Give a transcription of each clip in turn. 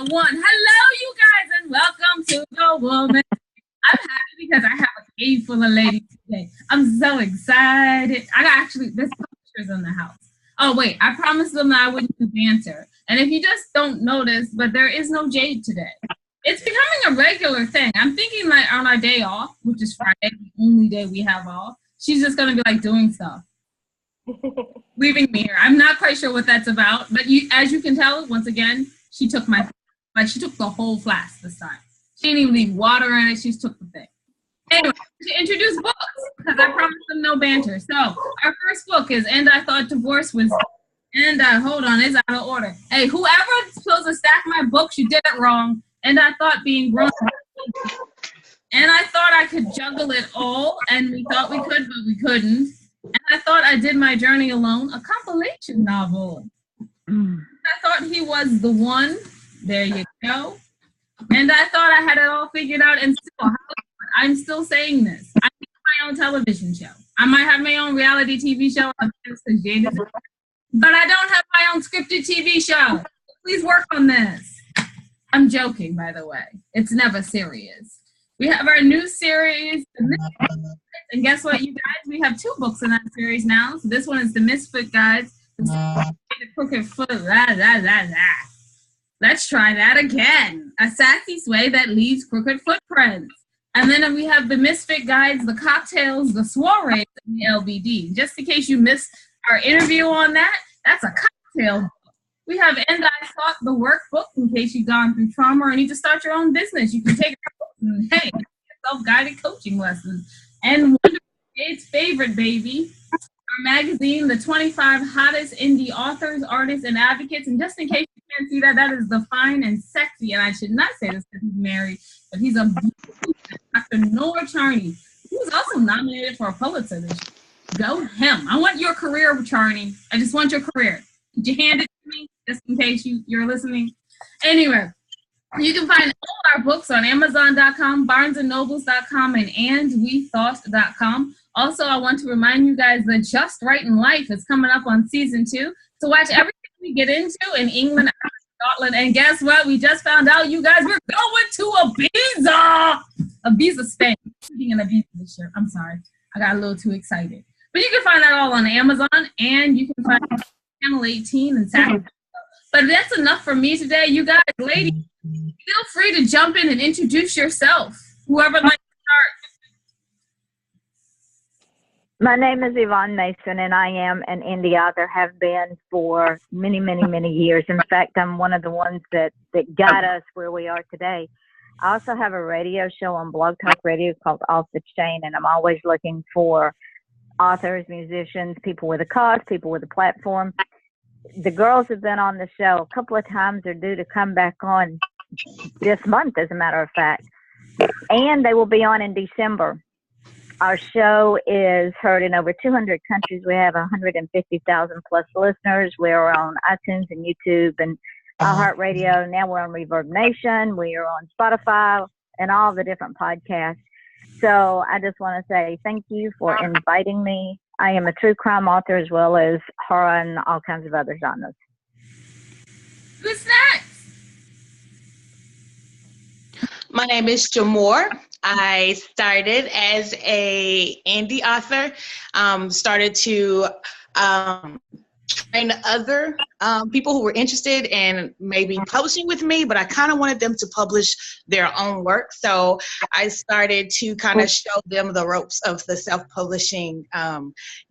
One. Hello, you guys, and welcome to the Woman. I'm happy because I have a cave full of ladies today. I'm so excited. There's publishers in the house. Oh, wait, I promised them that I wouldn't do banter. And if you just don't notice, but there is no Jade today. It's becoming a regular thing. I'm thinking like on our day off, which is Friday, the only day we have off, she's just going to be like doing stuff. Leaving me here. I'm not quite sure what that's about, but as you can tell, once again, she took she took the whole flask this time. She didn't even leave water in it. She just took the thing. Anyway, to introduce books, because I promised them no banter. So our first book is And I Thought Divorce Was... hold on, it's out of order. Hey, whoever's supposed to stack my books, you did it wrong. And I thought being grown... And I thought I could juggle it all, and we thought we could, but we couldn't. And I thought I Did My Journey Alone, a compilation novel. I thought he was the one. There you go. And I thought I had it all figured out, and still, I'm still saying this. I need my own television show. I might have my own reality TV show, but I don't have my own scripted TV show. Please work on this. I'm joking, by the way. It's never serious. We have our new series, and guess what, you guys? We have 2 books in that series now. So this one is The Misfit Guides, The Crooked Foot, Let's try that again. A sassy sway that leaves crooked footprints. And then we have The Misfit Guides, The Cocktails, The Soirees, and the LBD. Just in case you missed our interview on that, that's a cocktail book. We have And I Thought the Workbook, in case you've gone through trauma or need to start your own business. You can take our book and, hey, self-guided coaching lessons. And Wonder Jade's favorite baby, our magazine, the 25 hottest indie authors, artists, and advocates. And just in case you can't see that, that is the fine and sexy, and I should not say this because he's married, but he's a beautiful Dr. Noah Charney, who's also nominated for a Pulitzer this year. Go him. I want your career, Charney. I just want your career. Could you hand it to me, just in case you're listening? Anyway, you can find all our books on Amazon.com, BarnesandNobles.com, and AndWeThought.com. Also, I want to remind you guys that Just Right in Life is coming up on season 2. So watch everything we get into in England, Scotland, and guess what? We just found out, you guys, we're going to Ibiza, Spain. Speaking in Ibiza this year. I'm sorry. I got a little too excited. But you can find that all on Amazon, and you can find Channel 18 and Saturday. But that's enough for me today. You guys, ladies, feel free to jump in and introduce yourself. Whoever likes to start. My name is Yvonne Mason, and I am an indie author, have been for many, many, many years. In fact, I'm one of the ones that got us where we are today. I also have a radio show on Blog Talk Radio called Off the Chain, and I'm always looking for authors, musicians, people with a cause, people with a platform. The girls have been on the show a couple of times. They're due to come back on this month, as a matter of fact, and they will be on in December. Our show is heard in over 200 countries. We have 150,000 plus listeners. We're on iTunes and YouTube and iHeartRadio. Now we're on Reverb Nation. We are on Spotify and all the different podcasts. So I just want to say thank you for inviting me. I am a true crime author as well as horror and all kinds of other genres. Who's next? My name is Jamore. I started as a indie author, started to train other people who were interested in maybe publishing with me, but I kind of wanted them to publish their own work. So I started to kind of show them the ropes of the self-publishing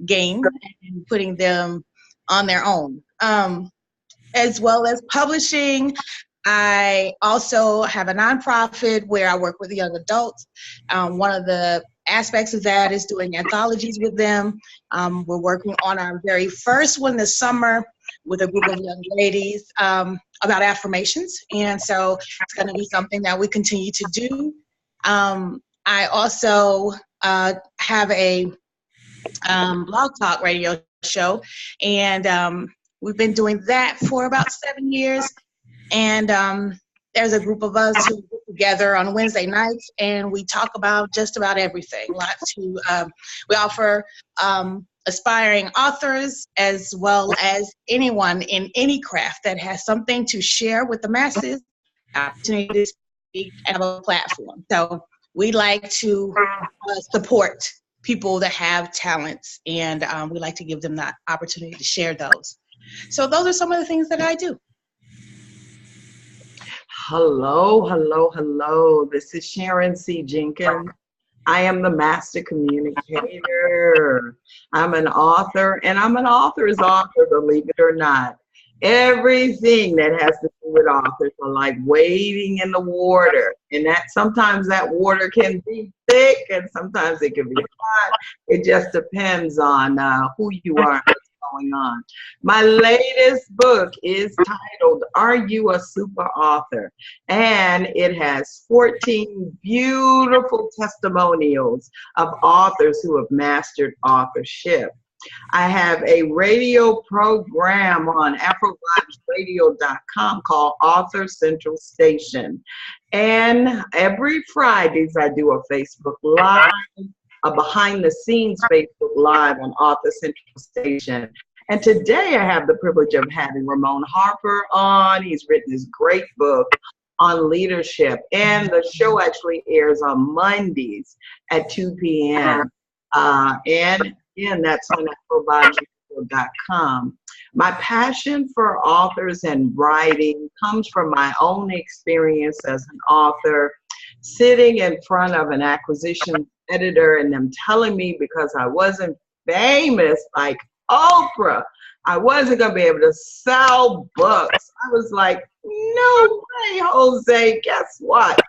game and putting them on their own. As well as publishing, I also have a nonprofit where I work with young adults. One of the aspects of that is doing anthologies with them. We're working on our very first one this summer with a group of young ladies about affirmations. And so it's going to be something that we continue to do. I also have a blog talk radio show, and we've been doing that for about 7 years. And there's a group of us who get together on Wednesday nights, and we talk about just about everything. We offer aspiring authors as well as anyone in any craft that has something to share with the masses. opportunity to speak and have a platform. So we like to support people that have talents, and we like to give them the opportunity to share those. So those are some of the things that I do. Hello, hello, hello. This is Sharon C. Jenkins. I am the master communicator. I'm an author, and I'm an author's author, believe it or not. Everything that has to do with authors are like wading in the water, and that sometimes that water can be thick and sometimes it can be hot. It just depends on who you are and what's going on. My latest book is titled Are You a Super Author? And it has 14 beautiful testimonials of authors who have mastered authorship. I have a radio program on AfroVibesRadio.com called Author Central Station. And every Fridays I do a Facebook Live, a behind the scenes Facebook Live on Author Central Station. And today I have the privilege of having Ramon Harper on. He's written this great book on leadership. And the show actually airs on Mondays at 2 p.m. And again, that's on AfroVibesRadio.com. My passion for authors and writing comes from my own experience as an author, sitting in front of an acquisition editor and them telling me because I wasn't famous like Oprah, I wasn't going to be able to sell books. I was like, no way, Jose, guess what?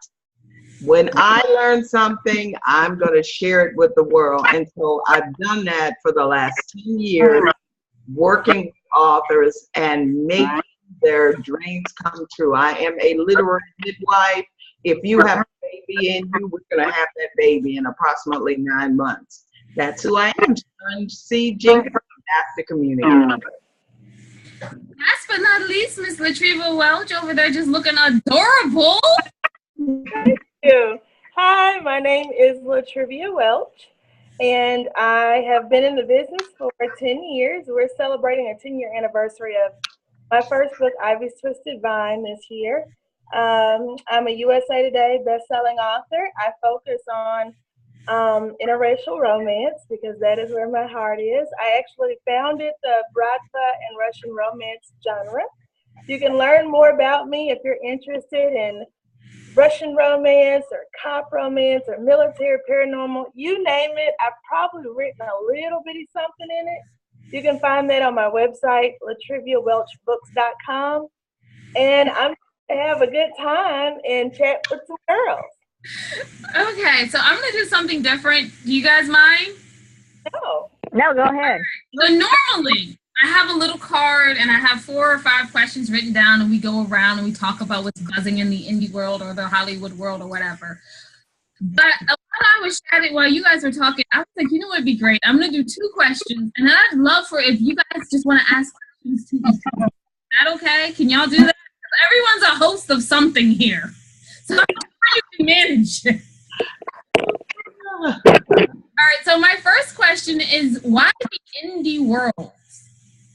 When I learn something, I'm going to share it with the world. And so I've done that for the last 10 years, working with authors and making their dreams come true. I am a literary midwife. If you have a baby in you, we're going to have that baby in approximately 9 months. That's who I am, Sharon C. Jenkins, master communicator. Last but not least, Miss Latriva Welch over there just looking adorable. Thank you. Hi, my name is Latrivia Welch, and I have been in the business for 10 years. We're celebrating a 10-year anniversary of my first book, Ivy's Twisted Vine, this year. I'm a USA Today best-selling author. I focus on interracial romance because that is where my heart is. I actually founded the Bratva and Russian romance genre. You can learn more about me if you're interested in Russian romance or cop romance or military paranormal, you name it. I've probably written a little bitty something in it. You can find that on my website, latriviawelchbooks.com. And I'm going to have a good time and chat with some girls. Okay, so I'm going to do something different. Do you guys mind? No, go ahead. So normally, I have a little card and I have 4 or 5 questions written down and we go around and we talk about what's buzzing in the indie world or the Hollywood world or whatever. But while I was chatting, while you guys were talking, I was like, you know what would be great? I'm going to do 2 questions and I'd love for if you guys just want to ask questions to each other. Is that okay? Can y'all do that? Everyone's a host of something here. So you can manage it. All right, so my first question is, why the indie world?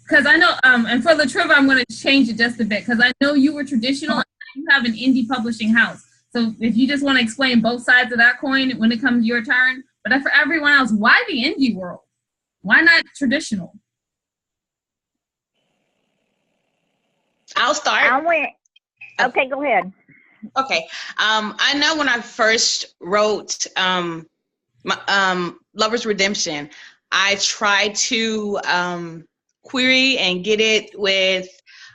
Because I know, and for Latriva, I'm going to change it just a bit, because I know you were traditional, and you have an indie publishing house. So if you just want to explain both sides of that coin when it comes to your turn. But for everyone else, why the indie world? Why not traditional? I'll start. Okay, go ahead. Okay. I know when I first wrote Lover's Redemption, I tried to query and get it with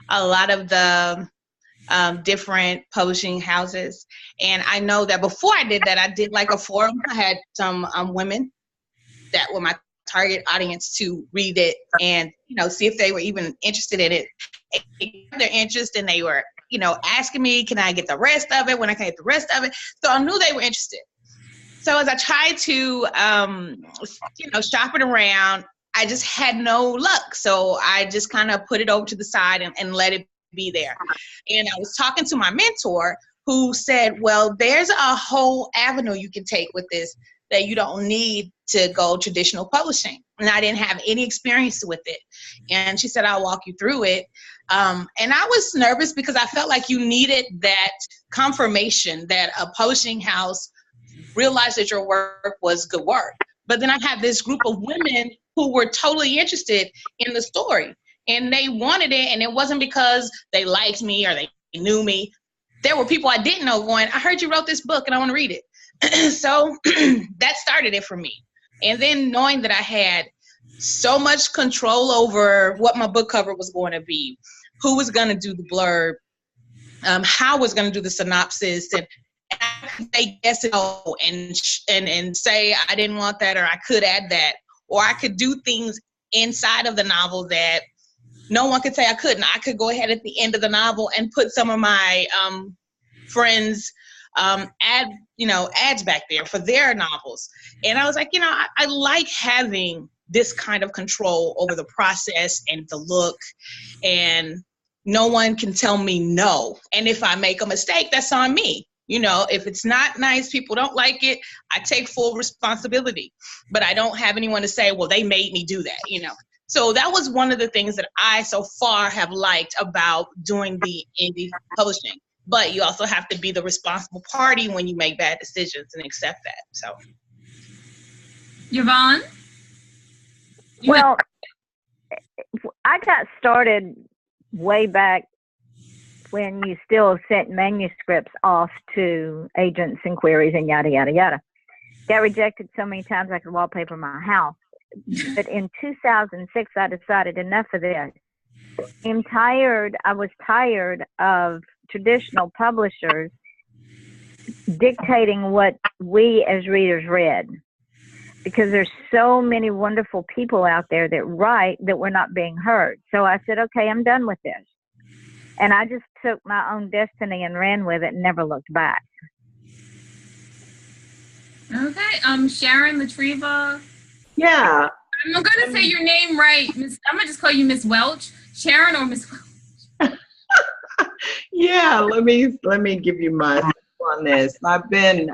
a lot of the different publishing houses. And I know that before I did that, I did like a forum. I had some women that were my target audience to read it and, you know, see if they were even interested in it. Their interest, and they were, you know, asking me, can I get the rest of it? When I can get the rest of it? So I knew they were interested. So as I tried to, you know, shop it around, I just had no luck. So I just kind of put it over to the side and let it be there. And I was talking to my mentor who said, well, there's a whole avenue you can take with this. that you don't need to go traditional publishing. And I didn't have any experience with it. And she said, I'll walk you through it. And I was nervous because I felt like you needed that confirmation that a publishing house realized that your work was good work. But then I had this group of women who were totally interested in the story, and they wanted it. And it wasn't because they liked me or they knew me. There were people I didn't know going, I heard you wrote this book and I want to read it. So that started it for me. And then knowing that I had so much control over what my book cover was going to be, who was going to do the blurb, how I was going to do the synopsis, and I could say yes and no and say I didn't want that, or I could add that, or I could do things inside of the novel that no one could say I couldn't. I could go ahead at the end of the novel and put some of my friends' ads back there for their novels. And I was like, I like having this kind of control over the process and the look, and no one can tell me no. And if I make a mistake, that's on me. If it's not nice, people don't like it, I take full responsibility. But I don't have anyone to say, well, they made me do that, So that was one of the things that I so far have liked about doing the indie publishing. But you also have to be the responsible party when you make bad decisions and accept that. So, Yvonne? Well, I got started way back when you still sent manuscripts off to agents and queries and yada, yada, yada. Got rejected so many times I could wallpaper my house. But in 2006, I decided enough of this. I was tired of traditional publishers dictating what we as readers read, because there's so many wonderful people out there that write that we're not being heard. So I said, okay, I'm done with this. And I just took my own destiny and ran with it and never looked back. Okay, Sharon Latriva. Yeah. I'm going to say your name right. I'm going to just call you Miss Welch. Sharon or Miss Welch? Yeah, let me give you my take on this. I've been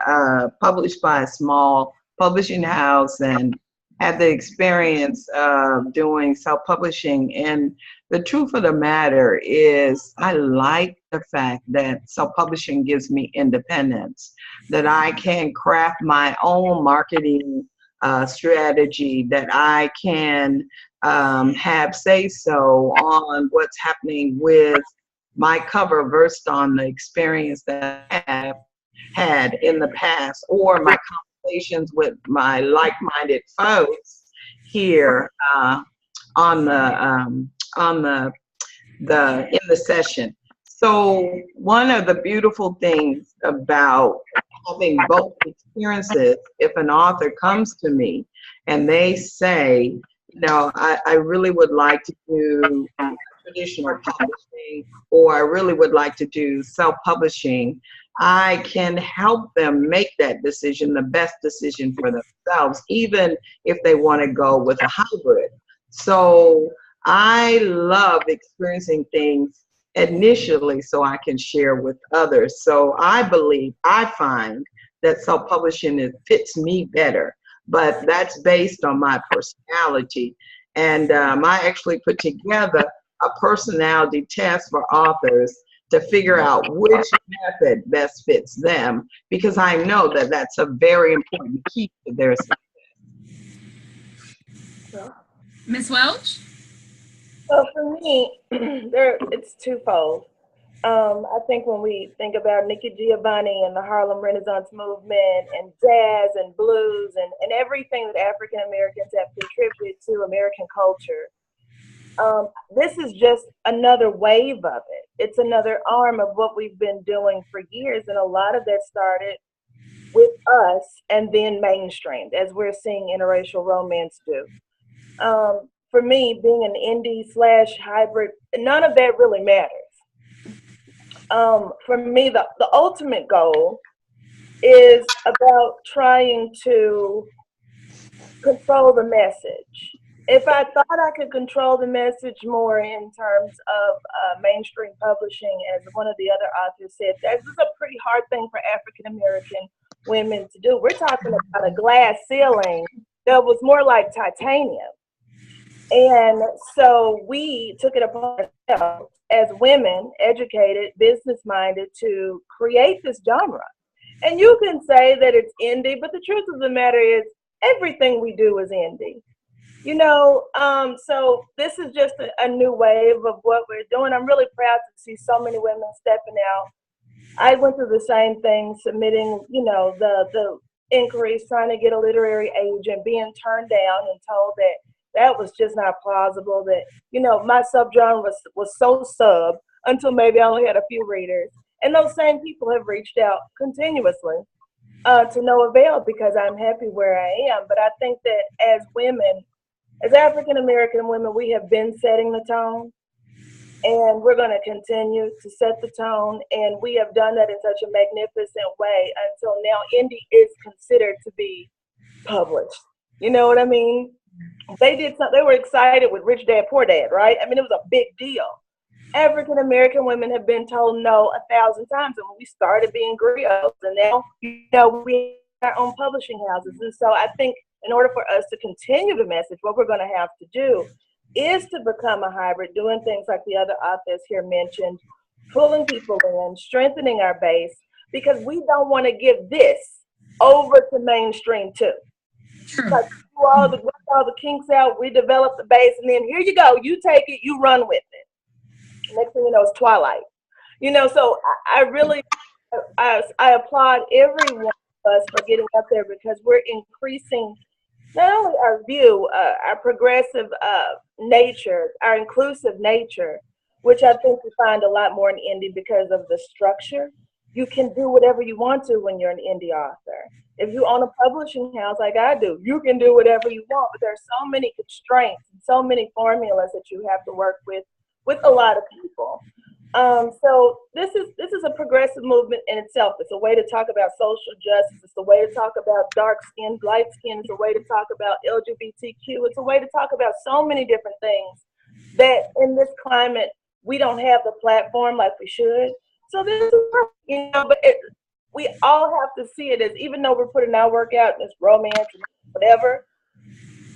published by a small publishing house and had the experience of doing self-publishing. And the truth of the matter is I like the fact that self-publishing gives me independence, that I can craft my own marketing strategy, that I can have say-so on what's happening with my cover versed on the experience that I have had in the past, or my conversations with my like-minded folks here in the session. So one of the beautiful things about having both experiences, if an author comes to me and they say, I really would like to do traditional publishing, or I really would like to do self-publishing, I can help them make that decision, the best decision for themselves, even if they want to go with a hybrid. So I love experiencing things initially so I can share with others. So I find that self-publishing fits me better, but that's based on my personality. And I actually put together a personality test for authors to figure out which method best fits them, because I know that that's a very important key to their success. Miss Welch? So for me, it's twofold. I think when we think about Nikki Giovanni and the Harlem Renaissance movement and jazz and blues and everything that African Americans have contributed to American culture, this is just another wave of it. It's another arm of what we've been doing for years, and a lot of that started with us and then mainstreamed, as we're seeing interracial romance do. For me, being an indie/hybrid, none of that really matters. For me, the ultimate goal is about trying to control the message. If I thought I could control the message more in terms of mainstream publishing, as one of the other authors said, this is a pretty hard thing for African American women to do. We're talking about a glass ceiling that was more like titanium. And so we took it upon ourselves as women, educated, business minded, to create this genre. And you can say that it's indie, but the truth of the matter is everything we do is indie. So this is just a new wave of what we're doing. I'm really proud to see so many women stepping out. I went through the same thing, submitting, the inquiries, trying to get a literary agent, being turned down and told that that was just not plausible, that, my subgenre was so sub until maybe I only had a few readers. And those same people have reached out continuously to no avail, because I'm happy where I am. But I think that as women, as African American women, we have been setting the tone, and we're going to continue to set the tone. And we have done that in such a magnificent way until now. Indie is considered to be published. You know what I mean? They were excited with Rich Dad Poor Dad, right? I mean, it was a big deal. African American women have been told no 1,000 times, and when we started being griots, and now we have our own publishing houses. And so I think in order for us to continue the message, what we're going to have to do is to become a hybrid, doing things like the other authors here mentioned, pulling people in, strengthening our base, because we don't want to give this over to mainstream too. Like, work all the kinks out, we develop the base, and then here you go, you take it, you run with it. Next thing you know, it's Twilight. So I really, I applaud every one of us for getting up there, because we're increasing not only our view, our progressive nature, our inclusive nature, which I think we find a lot more in indie because of the structure. You can do whatever you want to when you're an indie author. If you own a publishing house like I do, you can do whatever you want, but there's so many constraints and so many formulas that you have to work with a lot of people. So this is a progressive movement in itself. It's a way to talk about social justice. It's a way to talk about dark skin, light skin. It's a way to talk about LGBTQ. It's a way to talk about so many different things that in this climate, we don't have the platform like we should. So this is, but we all have to see it as, even though we're putting our work out in this romance and whatever,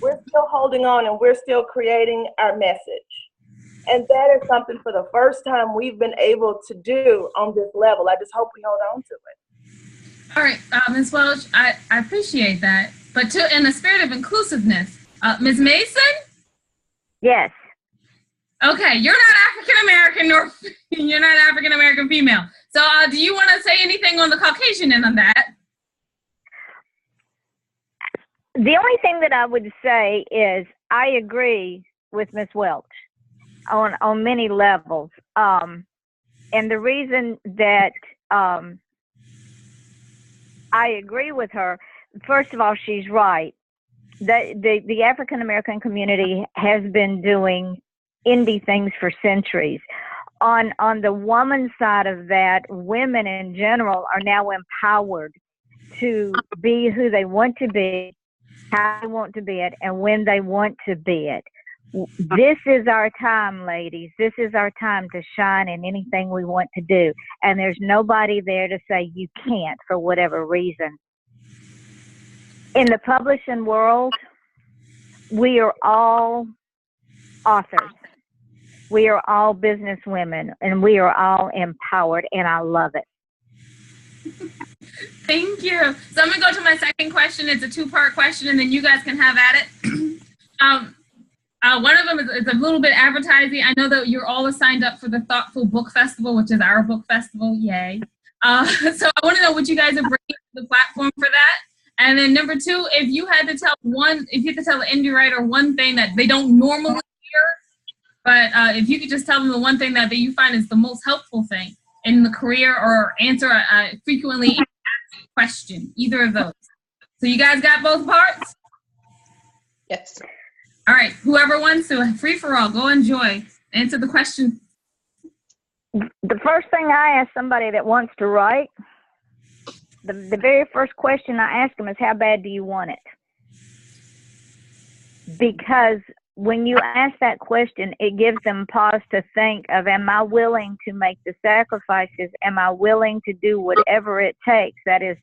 we're still holding on and we're still creating our message. And that is something for the first time we've been able to do on this level. I just hope we hold on to it. All right, Ms. Welch, I appreciate that. But in the spirit of inclusiveness, Ms. Mason? Yes. Okay, you're not African-American, nor you're not African-American female. So do you want to say anything on the Caucasian end of that? The only thing that I would say is I agree with Ms. Welch on many levels. And the reason that I agree with her, first of all, she's right. The African-American community has been doing indie things for centuries. On the woman side of that, women in general are now empowered to be who they want to be, how they want to be it, and when they want to be it. This is our time, ladies. This is our time to shine in anything we want to do. And there's nobody there to say you can't for whatever reason. In the publishing world, we are all authors. We are all business women, and we are all empowered, and I love it. Thank you. So I'm going to go to my second question. It's a two-part question, and then you guys can have at it. One of them is a little bit advertising. I know that you're all signed up for the Thoughtful Book Festival, which is our book festival. Yay. So I want to know what you guys are bringing to the platform for that. And then number two, if you had to tell an indie writer one thing that they don't normally hear, but if you could just tell them the one thing that you find is the most helpful thing in the career, or answer a frequently asked question, either of those. So you guys got both parts? Yes. All right, whoever wants to, free for all, go enjoy. Answer the question. The first thing I ask somebody that wants to write, the very first question I ask them is, how bad do you want it? Because when you ask that question, it gives them pause to think of, am I willing to make the sacrifices? Am I willing to do whatever it takes? That is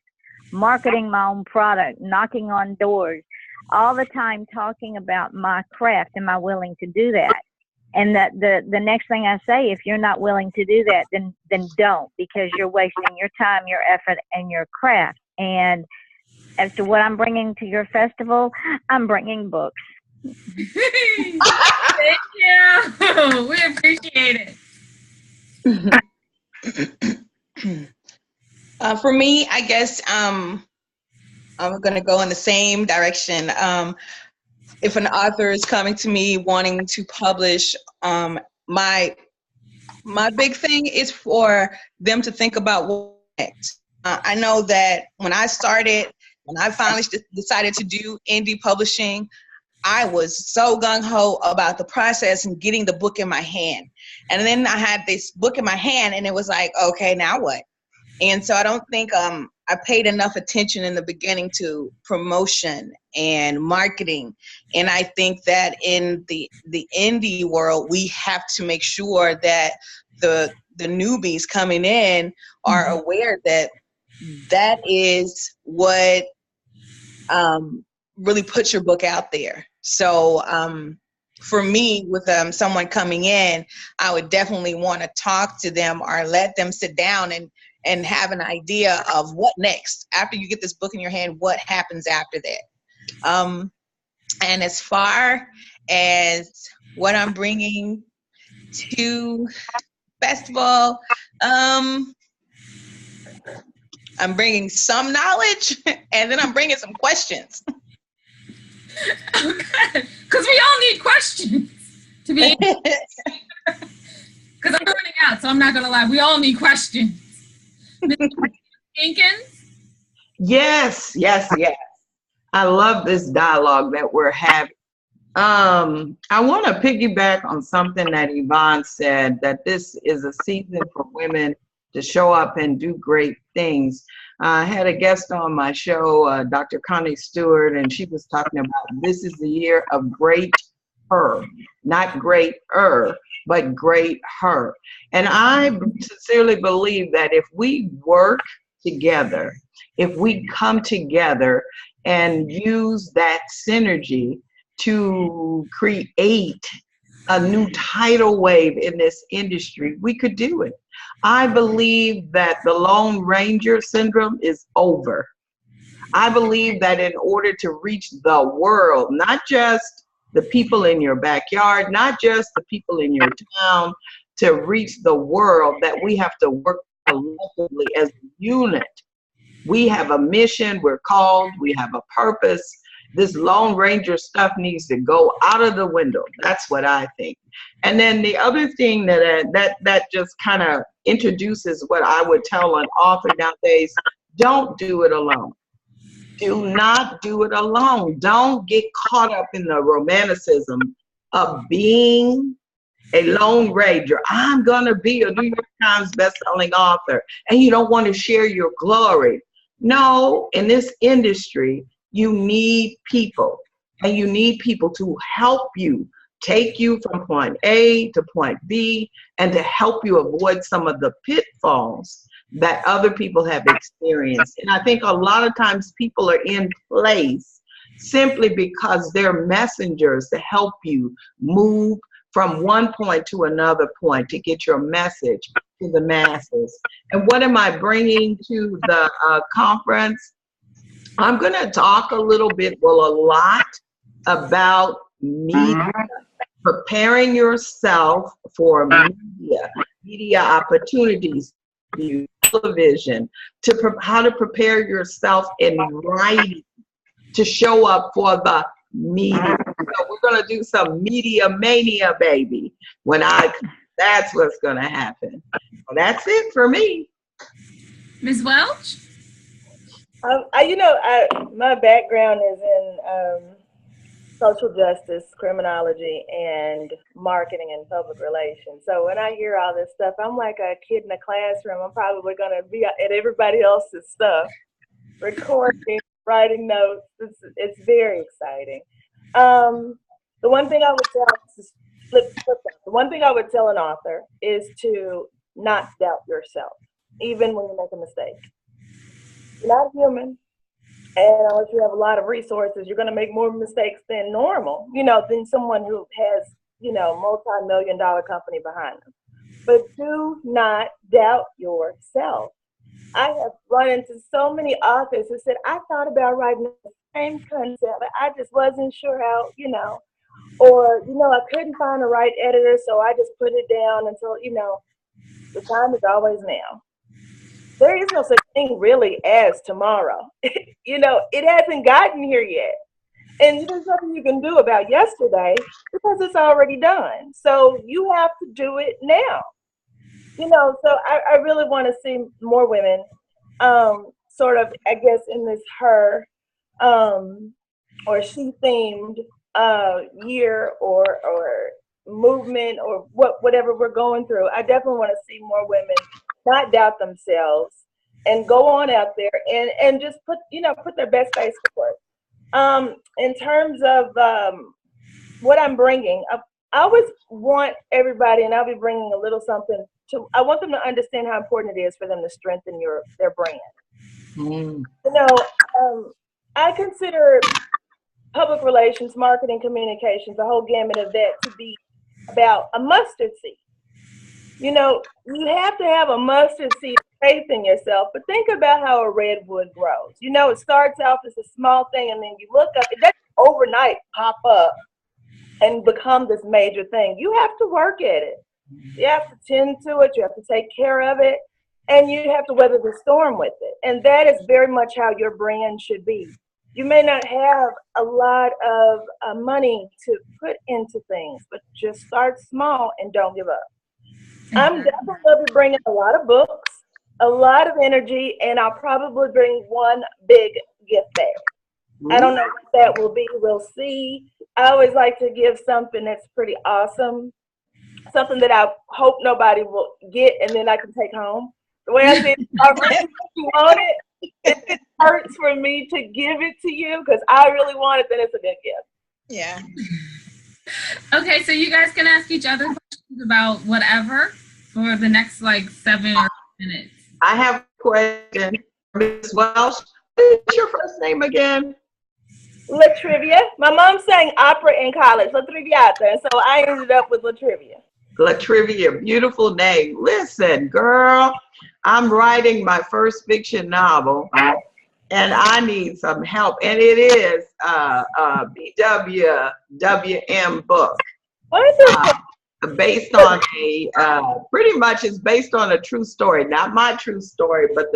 marketing my own product, knocking on doors, all the time talking about my craft. Am I willing to do that? And that the next thing I say, if you're not willing to do that, then don't, because you're wasting your time, your effort, and your craft. And as to what I'm bringing to your festival, I'm bringing books. Thank you. We appreciate it. For me, I guess I'm going to go in the same direction. If an author is coming to me wanting to publish, my big thing is for them to think about what next. I know that when I finally decided to do indie publishing, I was so gung-ho about the process and getting the book in my hand. And then I had this book in my hand and it was like, okay, now what? And so I don't think I paid enough attention in the beginning to promotion and marketing. And I think that in the indie world, we have to make sure that the newbies coming in are aware that that is what really puts your book out there. So for me, with someone coming in, I would definitely want to talk to them or let them sit down and have an idea of what next. After you get this book in your hand, what happens after that? And as far as what I'm bringing to festival, I'm bringing some knowledge and then I'm bringing some questions. Okay, because we all need questions to be. Because I'm running out, so I'm not gonna lie. We all need questions. Jenkins? Yes. I love this dialogue that we're having. I want to piggyback on something that Yvonne said, that this is a season for women to show up and do great things. I had a guest on my show, Dr. Connie Stewart, and she was talking about this is the year of great her, not greater, but great her. And I sincerely believe that if we work together, if we come together and use that synergy to create a new tidal wave in this industry, we could do it. I believe that the Lone Ranger syndrome is over. I believe that in order to reach the world, not just the people in your backyard, not just the people in your town, to reach the world, that we have to work collectively as a unit. We have a mission, we're called, we have a purpose. This Lone Ranger stuff needs to go out of the window. That's what I think. And then the other thing that just kind of introduces what I would tell an author nowadays: don't do it alone. Do not do it alone. Don't get caught up in the romanticism of being a Lone Ranger. I'm gonna be a New York Times bestselling author, and you don't want to share your glory. No, in this industry, you need people, and you need people to help you, take you from point A to point B, and to help you avoid some of the pitfalls that other people have experienced. And I think a lot of times people are in place simply because they're messengers to help you move from one point to another point to get your message to the masses. And what am I bringing to the conference? I'm going to talk a little bit, well, a lot about media, preparing yourself for media opportunities, television, how to prepare yourself in writing to show up for the media. So we're going to do some media mania, baby. That's what's going to happen. Well, that's it for me. Ms. Welch? My background is in social justice, criminology, and marketing and public relations. So when I hear all this stuff, I'm like a kid in a classroom. I'm probably going to be at everybody else's stuff, recording, writing notes. It's very exciting. The one thing I would tell an author is to not doubt yourself, even when you make a mistake. You're not human. And unless you have a lot of resources, you're going to make more mistakes than normal, than someone who has, multi-million-dollar company behind them. But do not doubt yourself. I have run into so many authors who said, I thought about writing the same concept, but I just wasn't sure how, or, I couldn't find the right editor, so I just put it down until, the time is always now. There is no such thing really as tomorrow. It hasn't gotten here yet. And there's nothing you can do about yesterday because it's already done. So you have to do it now. So I really want to see more women sort of, I guess, in this her or she themed year or movement or whatever we're going through. I definitely want to see more women not doubt themselves and go on out there and just put their best face forward. In terms of what I'm bringing, I always want everybody, and I'll be bringing a little something I want them to understand how important it is for them to strengthen their brand. Mm. I consider public relations, marketing, communications, the whole gamut of that to be about a mustard seed. You have to have a mustard seed of faith in yourself, but think about how a redwood grows. It starts off as a small thing, and then you look up, it doesn't overnight pop up and become this major thing. You have to work at it. You have to tend to it. You have to take care of it, and you have to weather the storm with it. And that is very much how your brand should be. You may not have a lot of money to put into things, but just start small and don't give up. I'm definitely going to be bringing a lot of books, a lot of energy, and I'll probably bring one big gift bag. I don't know what that will be. We'll see. I always like to give something that's pretty awesome, something that I hope nobody will get and then I can take home. The way I say it, I really want it. If it hurts for me to give it to you because I really want it, then it's a good gift. Yeah. Okay, so you guys can ask each other questions about whatever for the next 7 or 8 minutes. I have a question. Ms. Welsh, what is your first name again? Latrivia. My mom sang opera in college, Latriviata, and so I ended up with Latrivia. Latrivia, beautiful name. Listen, girl, I'm writing my first fiction novel, and I need some help. And it is a BWWM book. Based on pretty much it's based on a true story. Not my true story, but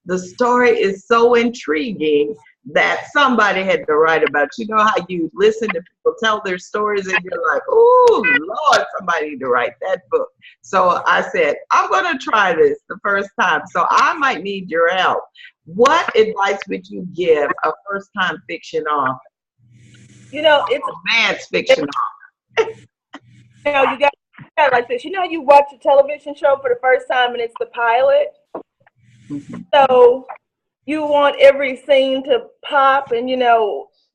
the story is so intriguing that somebody had to write about. You know how you listen to people tell their stories and you're like, oh, Lord, somebody need to write that book. So I said, I'm going to try this the first time. So I might need your help. What advice would you give a first-time fiction author? It's romance fiction author. You got like this. You watch a television show for the first time and it's the pilot. Mm-hmm. So you want every scene to pop, and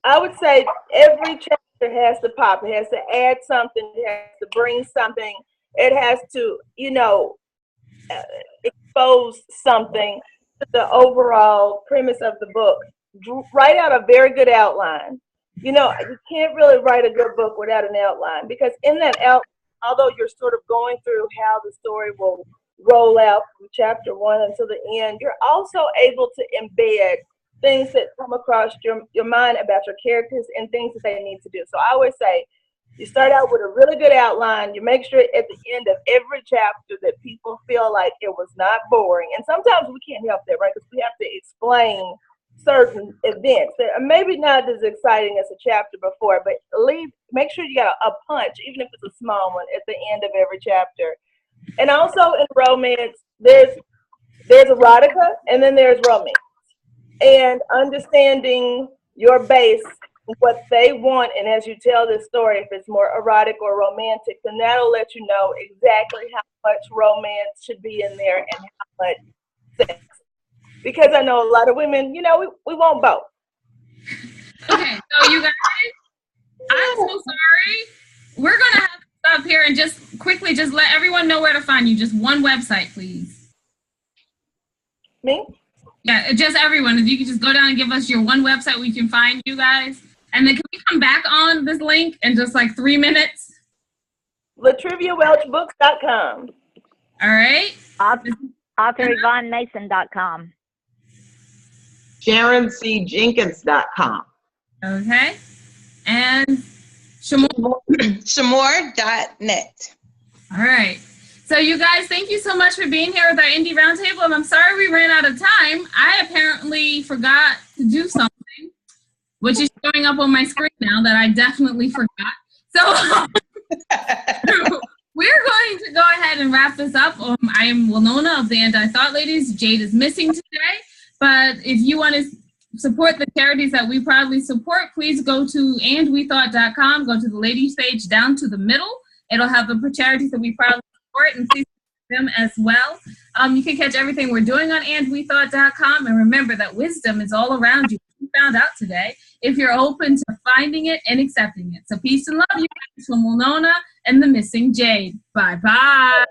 I would say every chapter has to pop. It has to add something. It has to bring something. It has to, expose something to the overall premise of the book. Write out a very good outline. You can't really write a good book without an outline, because in that outline, although you're sort of going through how the story will roll out from chapter 1 until the end, you're also able to embed things that come across your mind about your characters and things that they need to do. So I always say, you start out with a really good outline. You make sure at the end of every chapter that people feel like it was not boring. And sometimes we can't help that, right? Because we have to explain certain events that are maybe not as exciting as a chapter before, but make sure you got a punch, even if it's a small one, at the end of every chapter. And also in romance, there's erotica and then there's romance. And understanding your base, what they want, and as you tell this story, if it's more erotic or romantic, then that'll let you know exactly how much romance should be in there and how much sex. Because I know a lot of women, we want both. Okay, so you guys, I'm so sorry. We're going to have to stop here and just quickly just let everyone know where to find you. Just one website, please. Me? Yeah, just everyone. If you could just go down and give us your one website we can find you guys. And then can we come back on this link in just like 3 minutes? LatriviaWelchBooks.com. All right. AuthorYvonneMason.com. SharonCJenkins.com. Okay. And Shamor.net. all right. So you guys, thank you so much for being here with our Indie Roundtable. And I'm sorry we ran out of time. I apparently forgot to do something, which is showing up on my screen now that I definitely forgot. So we're going to go ahead and wrap this up. I am Winona of the Anti-Thought Ladies. Jade is missing today. But if you want to support the charities that we proudly support, please go to andwethought.com. Go to the ladies page down to the middle. It'll have the charities that we proudly support, and please support them as well. You can catch everything we're doing on andwethought.com. And remember that wisdom is all around you. We found out today if you're open to finding it and accepting it. So peace and love, you guys, from Winona and the missing Jade. Bye-bye.